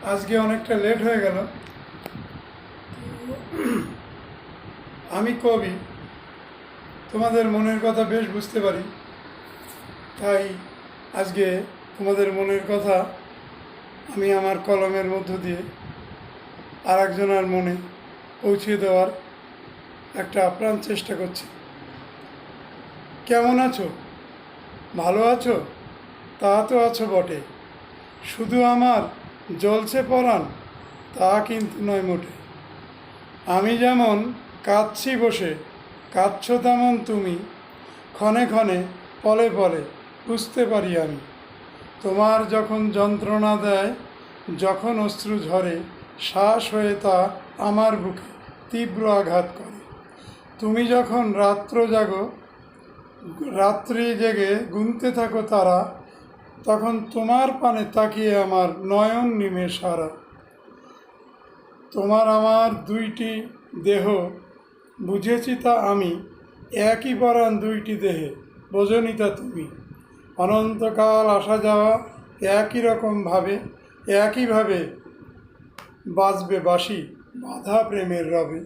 আজকে অনেকটা লেট হয়ে গেল। আমি কবি, তোমাদের মনের কথা বেশ বুঝতে পারি, তাই আজকে তোমাদের মনের কথা আমি আমার কলমের মধ্য দিয়ে আরেকজনের মনে পৌঁছে দেওয়ার একটা আপ্রাণ চেষ্টা করছি। কেমন আছো? ভালো আছো? তা তো আছো বটে, শুধু আমার জ্বলছে পরাণ তা কিন্তু নয় মোটে। আমি যেমন কাঁদছি বসে, কাঁদছো তেমন তুমি, ক্ষণে ক্ষণে পলে পলে বুঝতে পারি আমি। তোমার যখন যন্ত্রণা দেয়, যখন অশ্রু ঝরে, শ্বাস হয়ে তা আমার বুকে তীব্র আঘাত করে। তুমি যখন রাত্রি জেগে গুনতে থাকো তারা, তখন তোমার পানে তাকিয়ে আমার নয়ন নিমে সারা। তোমার আমার দুইটি দেহ, বুঝেছি তা আমি, একই পরাণ দুইটি দেহে, বোঝনি তা তুমি। অনন্তকাল আসা যাওয়া একই রকমভাবে, একইভাবে বাজবে বাঁশি বাঁধা প্রেমের রবে।